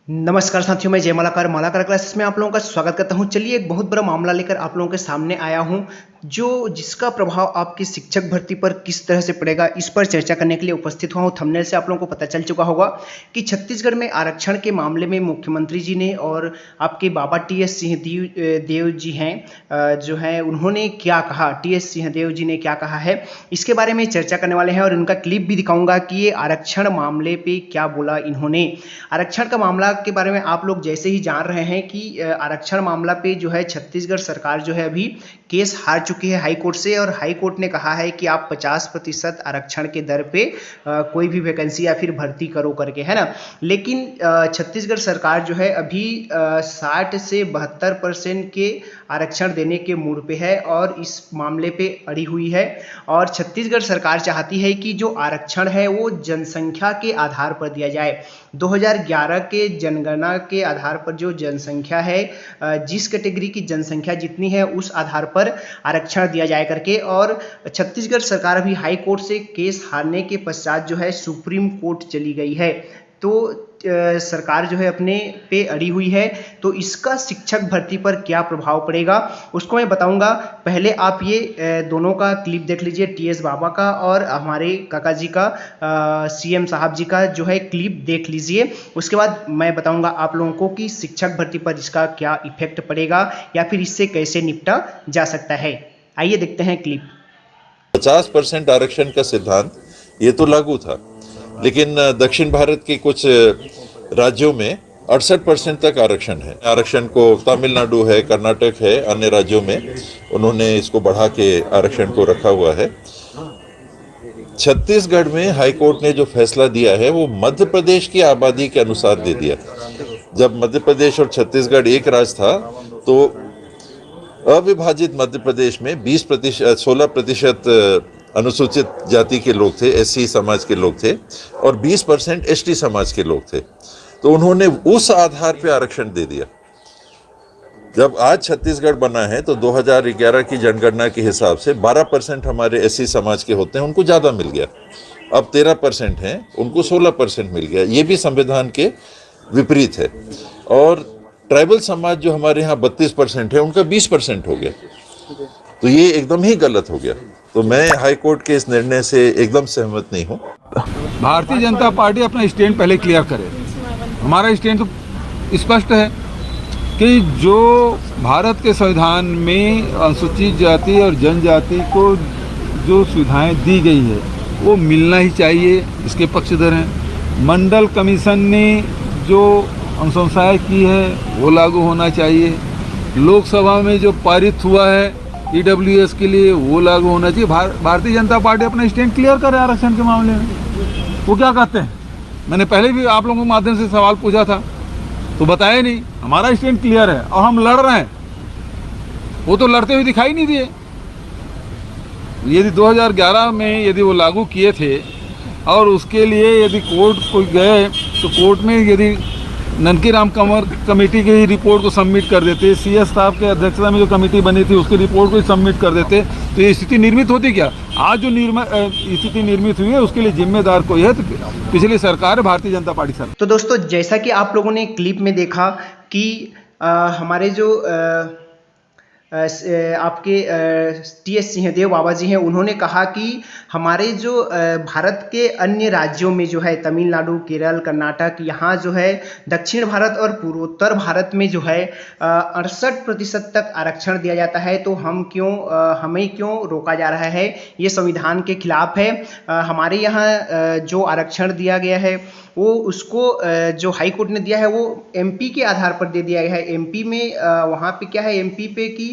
नमस्कार साथियों, मैं जय मालाकार मालाकार क्लासेस में आप लोगों का स्वागत करता हूं। चलिए, एक बहुत बड़ा मामला लेकर आप लोगों के सामने आया हूं, जिसका प्रभाव आपकी शिक्षक भर्ती पर किस तरह से पड़ेगा, इस पर चर्चा करने के लिए उपस्थित हुआ हूं। थंबनेल से आप लोगों को पता चल चुका होगा कि छत्तीसगढ़ में आरक्षण के मामले में मुख्यमंत्री जी ने और आपके बाबा टी.एस. सिंहदेव जी हैं, जो है उन्होंने क्या कहा, टी.एस. सिंहदेव जी ने क्या कहा है, इसके बारे में चर्चा करने वाले हैं और उनका क्लिप भी दिखाऊंगा कि ये आरक्षण मामले पे क्या बोला इन्होंने। आरक्षण का मामला के बारे में आप लोग जैसे ही जान रहे हैं कि आरक्षण मामला पे जो है छत्तीसगढ़ सरकार जो है अभी केस हार चुकी है हाई कोर्ट से, और हाई कोर्ट ने कहा है कि आप 50% आरक्षण के दर पे कोई भी वैकेंसी या फिर भर्ती करो करके, है ना। लेकिन छत्तीसगढ़ सरकार जो है अभी 60 से 72% के आरक्षण देने के मूड पे है और इस मामले पे अड़ी हुई है। और छत्तीसगढ़ सरकार चाहती है कि जो आरक्षण है वो जनसंख्या के आधार पर दिया जाए। 2011 के जनगणना के आधार पर जो जनसंख्या है, जिस कैटेगरी की जनसंख्या जितनी है उस आधार पर आरक्षण दिया जाए करके। और छत्तीसगढ़ सरकार अभी हाई कोर्ट से केस हारने के पश्चात जो है सुप्रीम कोर्ट चली गई है, तो सरकार जो है अपने पे अड़ी हुई है। तो इसका शिक्षक भर्ती पर क्या प्रभाव पड़ेगा उसको मैं बताऊंगा। पहले आप ये दोनों का क्लिप देख लीजिए, टी.एस. बाबा का और हमारे काका जी का, सीएम साहब जी का जो है क्लिप देख लीजिए। उसके बाद मैं बताऊंगा आप लोगों को कि शिक्षक भर्ती पर इसका क्या इफेक्ट पड़ेगा या फिर इससे कैसे निपटा जा सकता है। आइए देखते हैं क्लिप। 50% आरक्षण का सिद्धांत ये तो लागू था, लेकिन दक्षिण भारत के कुछ राज्यों में 68% तक आरक्षण है। आरक्षण को तमिलनाडु है, कर्नाटक है, अन्य राज्यों में उन्होंने इसको बढ़ा के आरक्षण को रखा हुआ है। छत्तीसगढ़ में हाई कोर्ट ने जो फैसला दिया है वो मध्य प्रदेश की आबादी के अनुसार दे दिया। जब मध्य प्रदेश और छत्तीसगढ़ एक राज्य था तो अविभाजित मध्य प्रदेश में 16% अनुसूचित जाति के लोग थे, एससी समाज के लोग थे, और 20% एसटी समाज के लोग थे। तो उन्होंने उस आधार पे आरक्षण दे दिया। जब आज छत्तीसगढ़ बना है तो 2011 की जनगणना के हिसाब से 12% हमारे एससी समाज के होते हैं, उनको ज़्यादा मिल गया। अब 13% हैं, उनको 16% मिल गया। ये भी संविधान के विपरीत है। और ट्राइबल समाज जो हमारे यहाँ 32% है, उनका 20% हो गया। तो ये एकदम ही गलत हो गया। तो मैं हाई कोर्ट के इस निर्णय से एकदम सहमत नहीं हूँ। भारतीय जनता पार्टी अपना स्टैंड पहले क्लियर करे। हमारा स्टैंड तो स्पष्ट है कि जो भारत के संविधान में अनुसूचित जाति और जनजाति को जो सुविधाएं दी गई है वो मिलना ही चाहिए, इसके पक्षधर हैं। मंडल कमीशन ने जो अनुशंसाएं की है वो लागू होना चाहिए। लोकसभा में जो पारित हुआ है ईडब्ल्यूएस के लिए वो लागू होना चाहिए। भारतीय जनता पार्टी अपना स्टैंड क्लियर करे आरक्षण के मामले में। वो क्या कहते हैं, मैंने पहले भी आप लोगों के माध्यम से सवाल पूछा था तो बताया नहीं। हमारा स्टैंड क्लियर है और हम लड़ रहे हैं, वो तो लड़ते हुए दिखाई नहीं दिए। यदि 2011 में यदि वो लागू किए थे और उसके लिए यदि कोर्ट को गए तो कोर्ट में यदि ननकी राम कंवर कमेटी की रिपोर्ट को सबमिट कर देते, सीएस साहब के अध्यक्षता में जो कमेटी बनी थी उसकी रिपोर्ट को सबमिट कर देते, तो ये स्थिति निर्मित होती क्या? आज जो स्थिति निर्मित हुई है उसके लिए जिम्मेदार कोई है तो पिछली सरकार है, भारतीय जनता पार्टी सरकार। तो दोस्तों, जैसा कि आप लोगों ने क्लिप में देखा कि हमारे जो आपके टी.एस. सिंहदेव बाबा जी हैं, उन्होंने कहा कि हमारे जो भारत के अन्य राज्यों में जो है तमिलनाडु, केरल, कर्नाटक, यहाँ जो है दक्षिण भारत और पूर्वोत्तर भारत में जो है 68% तक आरक्षण दिया जाता है, तो हमें क्यों रोका जा रहा है? ये संविधान के खिलाफ है। हमारे यहाँ जो आरक्षण दिया गया है वो उसको जो हाई कोर्ट ने दिया है वो एमपी के आधार पर दे दिया गया है। एमपी में वहाँ पे क्या है, एमपी पे कि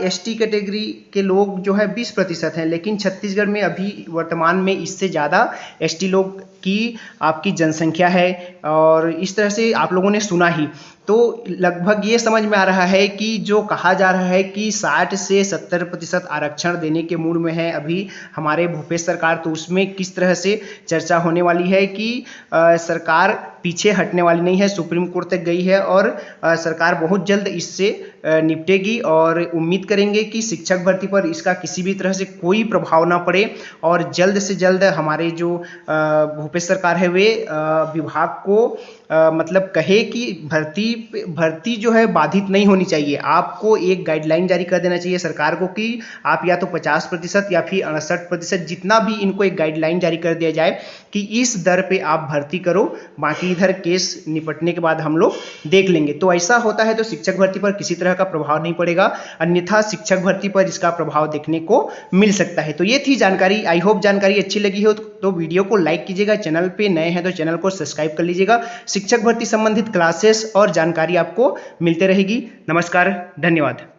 एसटी कैटेगरी के लोग जो है 20% हैं, लेकिन छत्तीसगढ़ में अभी वर्तमान में इससे ज़्यादा एसटी लोग की आपकी जनसंख्या है। और इस तरह से आप लोगों ने सुना ही। तो लगभग ये समझ में आ रहा है कि जो कहा जा रहा है कि 60 से 70% आरक्षण देने के मूड में है अभी हमारे भूपेश सरकार, तो उसमें किस तरह से चर्चा होने वाली है कि सरकार पीछे हटने वाली नहीं है, सुप्रीम कोर्ट तक गई है और सरकार बहुत जल्द इससे निपटेगी और उम्मीद करेंगे कि शिक्षक भर्ती पर इसका किसी भी तरह से कोई प्रभाव ना पड़े और जल्द से जल्द हमारे जो भूपेश सरकार है वे विभाग को मतलब कहे कि भर्ती जो है बाधित नहीं होनी चाहिए। आपको एक गाइडलाइन जारी कर देना चाहिए सरकार को कि आप या तो 50% या फिर 68%, जितना भी इनको एक गाइडलाइन जारी कर दिया जाए कि इस दर पे आप भर्ती करो, बाकी इधर केस निपटने के बाद हम लोग देख लेंगे। तो ऐसा होता है तो शिक्षक भर्ती पर किसी तरह का प्रभाव नहीं पड़ेगा, अन्यथा शिक्षक भर्ती पर इसका प्रभाव देखने को मिल सकता है। तो ये थी जानकारी। आई होप जानकारी अच्छी लगी हो तो वीडियो को लाइक कीजिएगा, चैनल पे नए हैं तो चैनल को सब्सक्राइब कर लीजिएगा। शिक्षक भर्ती संबंधित क्लासेस और जानकारी आपको मिलते रहेगी। नमस्कार, धन्यवाद।